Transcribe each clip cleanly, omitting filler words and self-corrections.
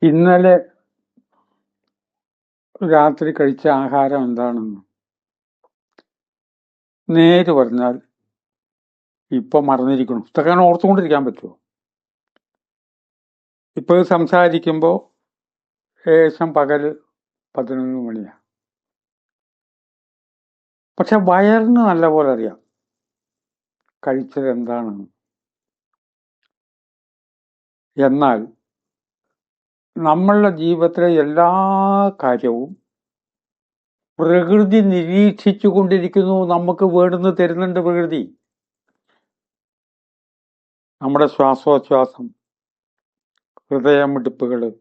ഇന്നലെ രാത്രി കഴിച്ച ആഹാരം എന്താണെന്ന് നേര് പറഞ്ഞാൽ ഇപ്പൊ മറന്നിരിക്കണം. ഇതൊക്കെ ഓർത്തുകൊണ്ടിരിക്കാൻ പറ്റുമോ? ഇപ്പൊ സംസാരിക്കുമ്പോ ഏകദേശം പകല് 11 മണിയാ. പക്ഷെ വയറിന് നല്ലപോലെ അറിയാം കഴിച്ചത് എന്താണെന്ന്. എന്നാൽ നമ്മളുടെ ജീവിതത്തിലെ എല്ലാ കാര്യവും പ്രകൃതി നിരീക്ഷിച്ചു കൊണ്ടിരിക്കുന്നു. നമുക്ക് വേണ്ടുന്നത് തരുന്നുണ്ട് പ്രകൃതി. നമ്മുടെ ശ്വാസോച്ഛ്വാസം, ഹൃദയമിടിപ്പുകള്,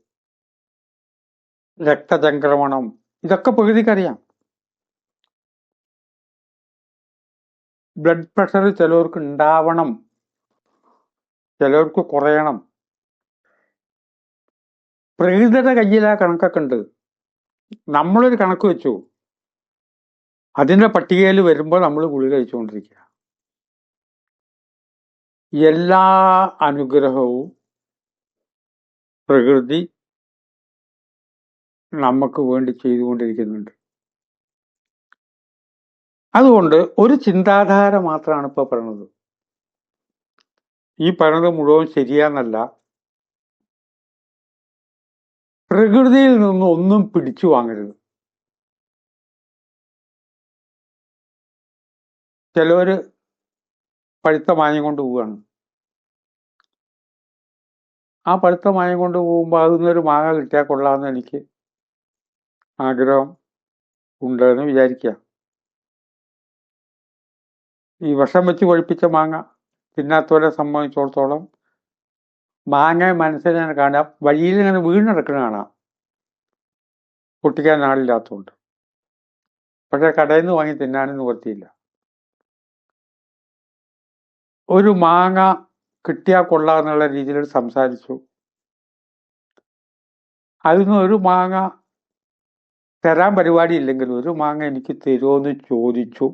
രക്തചംക്രമണം, ഇതൊക്കെ പ്രകൃതിക്കറിയാം. ബ്ലഡ് പ്രഷർ ചിലവർക്ക് ഉണ്ടാവണം, ചിലവർക്ക് കുറയണം. പ്രകൃതിയുടെ കയ്യിൽ ആ കണക്കൊക്കെ ഉണ്ട്. നമ്മളൊരു കണക്ക് വെച്ചു, അതിന്റെ പട്ടികയിൽ വരുമ്പോൾ നമ്മൾ ഗുളിക കഴിച്ചുകൊണ്ടിരിക്കുക. എല്ലാ അനുഗ്രഹവും പ്രകൃതി നമുക്ക് വേണ്ടി ചെയ്തുകൊണ്ടിരിക്കുന്നുണ്ട്. അതുകൊണ്ട് ഒരു ചിന്താധാര മാത്രമാണ് ഇപ്പൊ പറയുന്നത്. ഈ പറയുന്നത് മുഴുവൻ ശരിയാന്നല്ല. പ്രകൃതിയിൽ നിന്നും ഒന്നും പിടിച്ചു വാങ്ങരുത്. ചിലവര് പഴുത്ത മായം കൊണ്ട് പോവുകയാണ്. ആ പഴുത്ത മായം കൊണ്ട് പോകുമ്പോൾ അതിന്നൊരു മാങ്ങ കിട്ടിയാൽ കൊള്ളാമെന്ന് എനിക്ക് ആഗ്രഹം ഉണ്ടെന്ന് വിചാരിക്കുക. ഈ വിഷം വെച്ച് കൊഴിപ്പിച്ച മാങ്ങ തിന്നാത്തവരെ സംബന്ധിച്ചിടത്തോളം മാങ്ങ മനസ്സിനെ കാണാം, വഴിയിൽ ഇങ്ങനെ വീണെടുക്കണ കാണാം, പൊട്ടിക്കാൻ ആളില്ലാത്തതുകൊണ്ട്. പക്ഷെ കടയിൽ നിന്ന് വാങ്ങി തിന്നാനും നിവർത്തിയില്ല. ഒരു മാങ്ങ കിട്ടിയാൽ കൊള്ളാന്നുള്ള രീതിയിൽ സംസാരിച്ചു. അതിന്ന് ഒരു മാങ്ങ തരാൻ പരിപാടി ഇല്ലെങ്കിൽ ഒരു മാങ്ങ എനിക്ക് തരുമോന്ന് ചോദിച്ചു.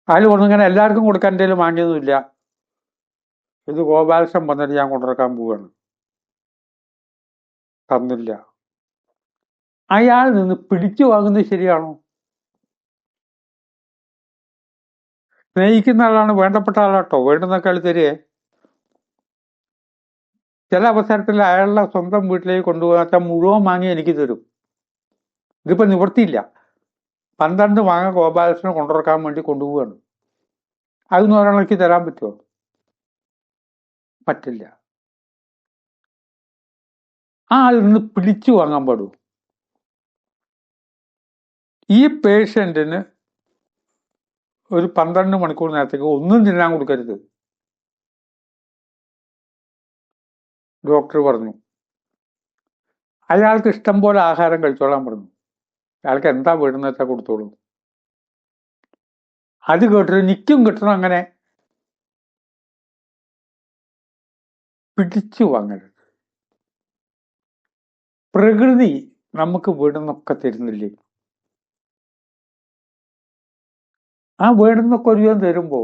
അതിൽ ഒന്നിങ്ങനെ എല്ലാവർക്കും കൊടുക്കാൻ എന്തെങ്കിലും വാങ്ങിയതുമില്ല. ഇത് ഗോപാലകൃഷ്ണൻ വന്നിട്ട് ഞാൻ കൊണ്ടിറക്കാൻ പോവുകയാണ്, തന്നില്ല. അയാൾ നിന്ന് പിടിച്ചു വാങ്ങുന്നത് ശരിയാണോ? സ്നേഹിക്കുന്ന ആളാണ്, വേണ്ടപ്പെട്ട ആളാട്ടോ, വേണ്ടുന്നൊക്കെ ആൾ തരുവേ. ചില അവസരത്തിൽ അയാളുടെ സ്വന്തം വീട്ടിലേക്ക് കൊണ്ടുപോകാത്ത മുഴുവൻ മാങ്ങി എനിക്ക് തരും. ഇതിപ്പോ നിവൃത്തിയില്ല. 12 മാങ്ങ ഗോപാലകൃഷ്ണനെ കൊണ്ടിറക്കാൻ വേണ്ടി കൊണ്ടുപോവുകയാണ്. അതൊന്നും ഒരാൾക്ക് തരാൻ പറ്റുമോ? പറ്റില്ല. ആ ആൾ നിന്ന് പിടിച്ചു വാങ്ങാൻ പാടൂ. ഈ പേഷ്യന്റിന് ഒരു 12 മണിക്കൂർ നേരത്തേക്ക് ഒന്നും തിന്നാൻ കൊടുക്കരുത്. ഡോക്ടർ പറഞ്ഞു. അയാൾക്ക് ഇഷ്ടം പോലെ ആഹാരം കഴിച്ചോളാൻ പറഞ്ഞു. അയാൾക്ക് എന്താ വേണമെന്ന് വെച്ചാൽ കൊടുത്തോളൂ. അത് കേട്ടിട്ട് എനിക്കും കിട്ടണം. അങ്ങനെ പിടിച്ചു വാങ്ങരുത്. പ്രകൃതി നമുക്ക് വേണമെന്നൊക്കെ തരുന്നില്ലേ? ആ വേണമെന്നൊക്കെ ഒരുവിധം തരുമ്പോ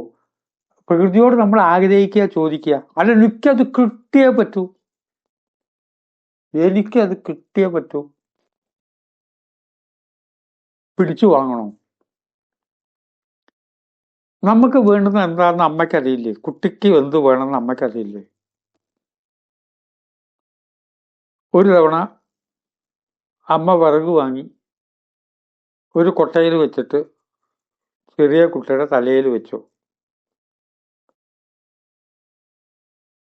പ്രകൃതിയോട് നമ്മൾ ആഗ്രഹിക്കുക, ചോദിക്കുക. അല്ല, എനിക്കത് കിട്ടിയേ പറ്റൂ, എനിക്കത് കിട്ടിയേ പറ്റൂ. പിടിച്ചു വാങ്ങണോ? നമുക്ക് വേണ്ടുന്ന എന്താണെന്ന് അമ്മയ്ക്കറിയില്ലേ? കുട്ടിക്ക് എന്ത് വേണമെന്ന് അമ്മയ്ക്കറിയില്ലേ? ഒരു തവണ അമ്മ വിറക് വാങ്ങി ഒരു കൊട്ടയിൽ വെച്ചിട്ട് ചെറിയ കുട്ടിയുടെ തലയിൽ വെച്ചു.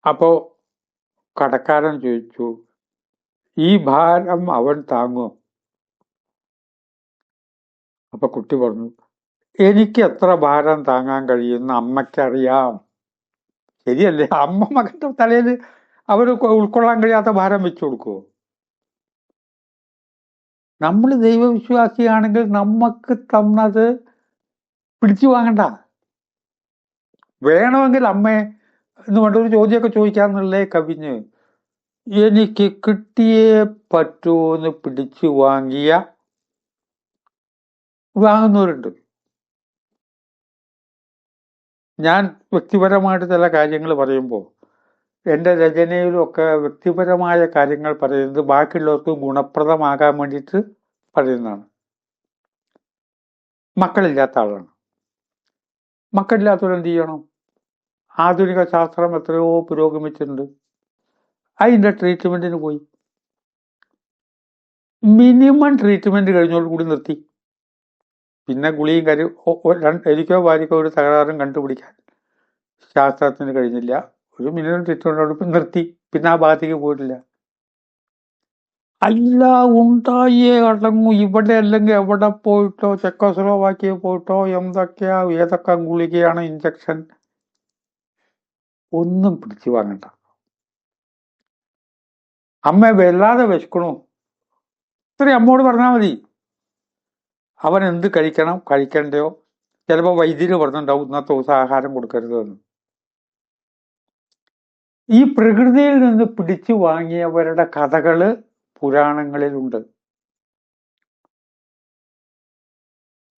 അപ്പോ കടക്കാരൻ ചോദിച്ചു, ഈ ഭാരം അവൻ താങ്ങുമോ? അപ്പൊ കുട്ടി പറഞ്ഞു, എനിക്ക് എത്ര ഭാരം താങ്ങാൻ കഴിയുന്ന അമ്മയ്ക്കറിയാം. ശരിയല്ലേ? അമ്മ മകന്റെ തലയിൽ അവര് ഉൾക്കൊള്ളാൻ കഴിയാത്ത ഭാരം വെച്ചു കൊടുക്കുവോ? നമ്മൾ ദൈവവിശ്വാസിയാണെങ്കിൽ നമുക്ക് തന്നത് പിടിച്ചു വാങ്ങണ്ട. വേണമെങ്കിൽ അമ്മയെ എന്ന് വേണ്ട ഒരു ചോദ്യമൊക്കെ ചോദിക്കാന്നുള്ളേ കവിഞ്ഞ് എനിക്ക് കിട്ടിയേ പറ്റൂന്ന് പിടിച്ചു വാങ്ങുന്നവരുണ്ട്. ഞാൻ വ്യക്തിപരമായിട്ട് ചില കാര്യങ്ങൾ പറയുമ്പോൾ എൻ്റെ രചനയിലൊക്കെ വ്യക്തിപരമായ കാര്യങ്ങൾ പറയുന്നത് ബാക്കിയുള്ളവർക്ക് ഗുണപ്രദമാകാൻ വേണ്ടിയിട്ട് പറയുന്നതാണ്. മക്കളില്ലാത്ത ആളാണ്. മക്കളില്ലാത്തവർ എന്ത് ചെയ്യണം? ആധുനിക ശാസ്ത്രം എത്രയോ പുരോഗമിച്ചിട്ടുണ്ട്. അതിൻ്റെ ട്രീറ്റ്മെന്റിന് പോയി. മിനിമം ട്രീറ്റ്മെന്റ് കഴിഞ്ഞോടുകൂടി നിർത്തി. പിന്നെ ഗുളിയും കാര്യം എനിക്കോ ഭാര്യക്കോ ഒരു തകരാറും കണ്ടുപിടിക്കാൻ ശാസ്ത്രത്തിന് കഴിഞ്ഞില്ല. ഒരു മിനിമം ട്രീറ്റ്മെന്റോട് നിർത്തി. പിന്നെ ആ ഭാഗത്തേക്ക് പോയിട്ടില്ല. അല്ല, ഉണ്ടായേ അടങ്ങൂ. ഇവിടെ അല്ലെങ്കിൽ എവിടെ പോയിട്ടോ, ചെക്കോസ്ലോവാക്കിയ പോയിട്ടോ, എന്തൊക്കെയാ ഏതൊക്കെ ഗുളികയാണ്, ഇഞ്ചക്ഷൻ, ഒന്നും പിടിച്ചു വാങ്ങണ്ട. അമ്മ വല്ലാതെ വിശക്കണു, ഇത്രയും അമ്മോട് പറഞ്ഞാൽ മതി. അവൻ എന്ത് കഴിക്കണം കഴിക്കണ്ടയോ, ചിലപ്പോൾ വൈദ്യുതി പറഞ്ഞിട്ടുണ്ടാവും ഇന്നത്തെ ദിവസം ആഹാരം കൊടുക്കരുതെന്ന്. ഈ പ്രകൃതിയിൽ നിന്ന് പിടിച്ചു വാങ്ങിയവരുടെ കഥകള് പുരാണങ്ങളിലുണ്ട്.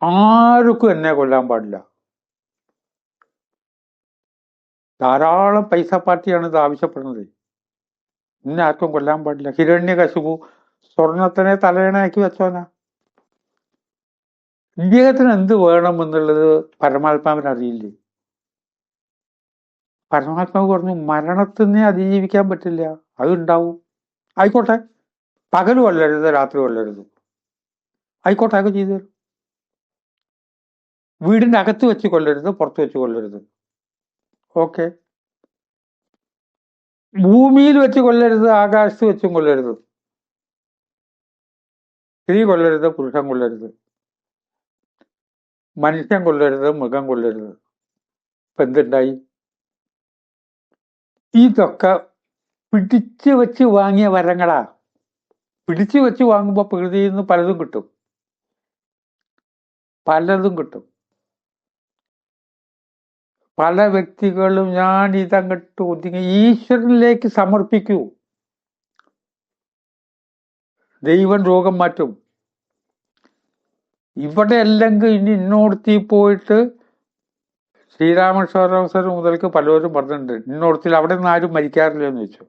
ആർക്കും എന്നെ കൊല്ലാൻ പാടില്ല. ധാരാളം പൈസ പാർട്ടിയാണ് ഇത് ആവശ്യപ്പെടുന്നത്. ഇന്നെ ആർക്കും കൊല്ലാൻ പാടില്ല. ഹിരണ്യകശിപു സ്വർണത്തിനെ തലയണയാക്കി വെച്ചോനാ. ഇദ്ദേഹത്തിന് എന്ത് വേണമെന്നുള്ളത് പരമാത്മാവിനറിയില്ലേ? പരമാത്മാവ് പറഞ്ഞു മരണത്തിനെ അതിജീവിക്കാൻ പറ്റില്ല, അതുണ്ടാവും. ആയിക്കോട്ടെ, പകല് കൊല്ലരുത്, രാത്രി കൊല്ലരുത്, ആയിക്കോട്ടെ, അതൊക്കെ ചെയ്തു തരും. വീടിന്റെ അകത്ത് വെച്ച് കൊല്ലരുത്, പുറത്ത് വെച്ച് കൊല്ലരുത്, ഓക്കെ. ഭൂമിയിൽ വെച്ച് കൊല്ലരുത്, ആകാശത്ത് വെച്ചും കൊല്ലരുത്. സ്ത്രീ കൊല്ലരുത്, പുരുഷൻ കൊല്ലരുത്, മനുഷ്യൻ കൊല്ലരുത്, മൃഗം കൊല്ലരുത്. ഇപ്പൊ എന്തുണ്ടായി? ഇതൊക്കെ പിടിച്ചു വെച്ച് വാങ്ങിയ വരങ്ങളാ. പിടിച്ചു വെച്ച് വാങ്ങുമ്പോൾ പ്രകൃതിയിൽ നിന്ന് പലതും കിട്ടും, പലതും കിട്ടും. പല വ്യക്തികളും ഞാൻ ഇതങ്ങട്ട് ഒതുങ്ങി ഈശ്വരനിലേക്ക് സമർപ്പിക്കൂ, ദൈവം രോഗം മാറ്റും. ഇവിടെ അല്ലെങ്കിൽ ഇനി ഇന്നോടത്തി പോയിട്ട് ശ്രീരാമേശ്വര മുതൽക്ക് പലരും പറഞ്ഞിട്ടുണ്ട്, ഇന്നോടത്തിൽ അവിടെ നിന്ന് ആരും മരിക്കാറില്ല എന്ന് വെച്ചു.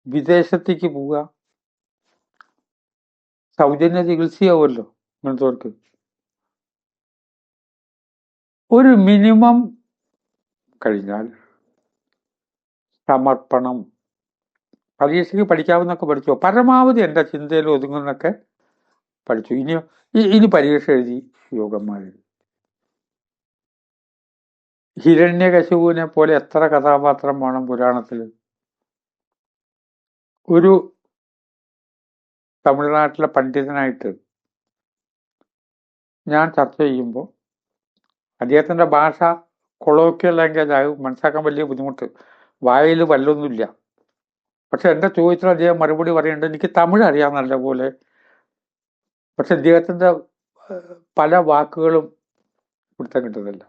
വിദേശത്തേക്ക് പോവുക, സൗജന്യ ചികിത്സയാവുമല്ലോ ഇങ്ങനത്തവർക്ക്. ഒരു മിനിമം കഴിഞ്ഞാൽ സമർപ്പണം. പരീക്ഷയ്ക്ക് പഠിക്കാവുന്നൊക്കെ പഠിച്ചോ, പരമാവധി എൻ്റെ ചിന്തയിൽ ഒതുങ്ങുന്നൊക്കെ പഠിച്ചു. ഇനി പരീക്ഷ എഴുതി യോഗന്മാരെഴുതി. ഹിരണ്യകശിപുവിനെ പോലെ എത്ര കഥാപാത്രം വേണം പുരാണത്തിൽ? ഒരു തമിഴ്നാട്ടിലെ പണ്ഡിതനായിട്ട് ഞാൻ ചർച്ച ചെയ്യുമ്പോൾ അദ്ദേഹത്തിന്റെ ഭാഷ കൊളോക്കിയൽ ലാംഗ്വേജ് ആകും, മനസ്സിലാക്കാൻ വലിയ ബുദ്ധിമുട്ട്, വായിൽ വല്ലൊന്നുമില്ല. പക്ഷെ എൻ്റെ ചോദിച്ചാൽ അദ്ദേഹം മറുപടി പറയുന്നുണ്ട്, എനിക്ക് തമിഴ് അറിയാം നല്ല പോലെ, പക്ഷെ അദ്ദേഹത്തിന്റെ പല വാക്കുകളും പിടുത്തം കിട്ടുന്നില്ല.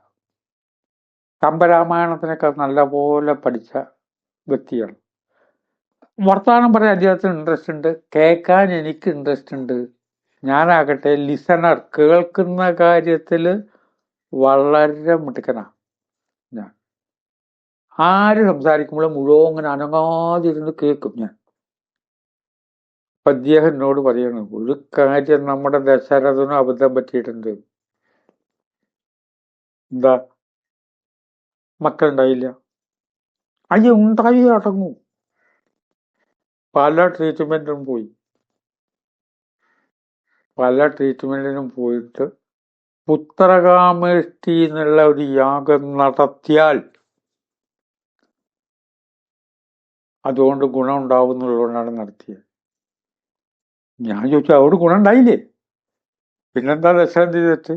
കമ്പരാമായണത്തിനൊക്കെ നല്ലപോലെ പഠിച്ച വ്യക്തിയാണ്. വർത്തമാനം പറയാൻ അദ്ദേഹത്തിന് ഇൻട്രസ്റ്റ് ഉണ്ട്, കേൾക്കാൻ എനിക്ക് ഇൻട്രസ്റ്റ് ഉണ്ട്. ഞാനാകട്ടെ ലിസണർ, കേൾക്കുന്ന കാര്യത്തിൽ വളരെ മിടുക്കനാ ഞാൻ. ആര് സംസാരിക്കുമ്പോഴും മുഴുവൻ ഇങ്ങനെ അനങ്ങാതിരുന്ന് കേൾക്കും ഞാൻ. അപ്പൊ അദ്ദേഹം എന്നോട് പറയണം, ഒരു കാര്യം നമ്മുടെ ദശരഥനും അബദ്ധം പറ്റിയിട്ടുണ്ട്. എന്താ? മക്കളുണ്ടായില്ല. അയ്യ, ഉണ്ടായി അടങ്ങൂ. പല ട്രീറ്റ്മെന്റിനും പോയി, പല ട്രീറ്റ്മെന്റിനും പോയിട്ട് പുത്രകാമേഷ്ടി എന്നുള്ള ഒരു യാഗം നടത്തിയാൽ അതുകൊണ്ട് ഗുണം ഉണ്ടാവും എന്നുള്ളതുകൊണ്ടാണ് നടത്തിയത്. ഞാൻ ചോദിച്ചു, അവിടെ ഗുണം ഉണ്ടായില്ലേ? പിന്നെന്താ ദശരഥൻ ചെയ്തിട്ട്?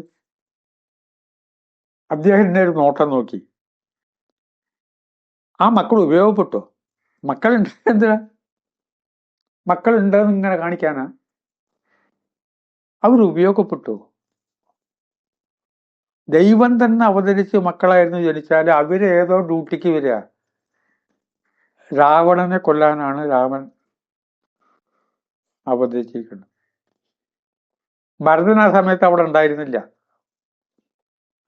അദ്ദേഹം എന്നെ ഒരു നോട്ടം നോക്കി, ആ മക്കൾ ഉപയോഗപ്പെട്ടോ? മക്കളുണ്ട്, എന്തിനാ മക്കളുണ്ടെന്ന് ഇങ്ങനെ കാണിക്കാനാ? അവർ ഉപയോഗപ്പെട്ടു. ദൈവം തന്നെ അവതരിച്ച് മക്കളായിരുന്നു ജനിച്ചാൽ അവരേതോ ഡ്യൂട്ടിക്ക് വരിക. രാവണനെ കൊല്ലാനാണ് രാമൻ അവതരിച്ചിരിക്കുന്നത്. ഭരതൻ ആ സമയത്ത് അവിടെ ഉണ്ടായിരുന്നില്ല,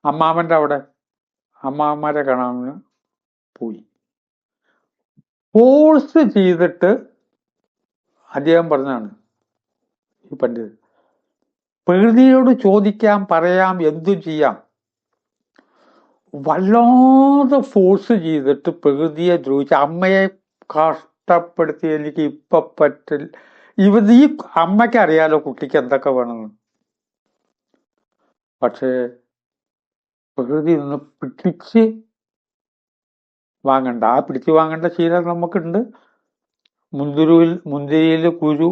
അമ്മാമന്റെ അവിടെ അമ്മാവന്മാരെ കാണാമെന്ന് പോയി. ഫോഴ്സ് ചെയ്തിട്ട് അദ്ദേഹം പറഞ്ഞാണ് ഈ പണ്ഡിതൻ, പ്രകൃതിയോട് ചോദിക്കാം, പറയാം, എന്തും ചെയ്യാം. വല്ലാതെ ഫോഴ്സ് ചെയ്തിട്ട് പ്രകൃതിയെ ദ്രോഹിച്ച് അമ്മയെ കഷ്ടപ്പെടുത്തി എനിക്ക് ഇപ്പൊ പറ്റില്ല. ഈ അമ്മയ്ക്ക് അറിയാലോ കുട്ടിക്ക് എന്തൊക്കെ വേണമെന്ന്. പക്ഷേ പ്രകൃതി നിന്ന് പിടിച്ച് വാങ്ങണ്ട, ആ പിടിച്ചു വാങ്ങേണ്ട ശീലം നമുക്കുണ്ട്. മുന്തിരിയിൽ കുരു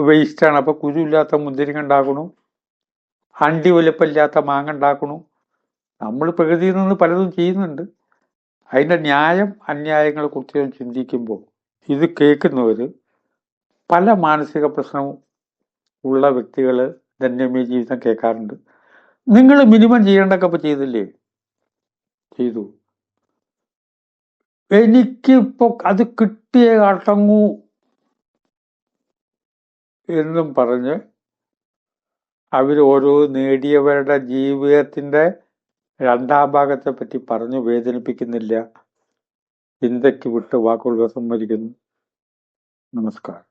വേസ്റ്റാണ്, അപ്പൊ കുരു ഇല്ലാത്ത മുന്തിരിങ്ങ ഉണ്ടാക്കണു, അണ്ടി വലുപ്പമില്ലാത്ത മാങ്ങ ഉണ്ടാക്കണു. നമ്മൾ പ്രകൃതിയിൽ നിന്ന് പലതും ചെയ്യുന്നുണ്ട്. അതിന്റെ ന്യായം അന്യായങ്ങളെ കുറിച്ച് ചിന്തിക്കുമ്പോൾ ഇത് കേൾക്കുന്നവര് പല മാനസിക പ്രശ്നവും ഉള്ള വ്യക്തികൾ ധന്യമേ ജീവിതം കേൾക്കാറുണ്ട്. നിങ്ങൾ മിനിമം ചെയ്യേണ്ടൊക്കെ ഇപ്പൊ ചെയ്തില്ലേ? ചെയ്തു. എനിക്കിപ്പോ അത് കിട്ടിയേ അടങ്ങൂ എന്നും പറഞ്ഞ് അവര് ഓരോ നേടിയവരുടെ ജീവിതത്തിന്റെ രണ്ടാം ഭാഗത്തെ പറ്റി പറഞ്ഞു വേദനിപ്പിക്കുന്നില്ല. ചിന്തയ്ക്ക് വിട്ട് വാക്കുകൾ സമ്മതിക്കുന്നു. നമസ്കാരം.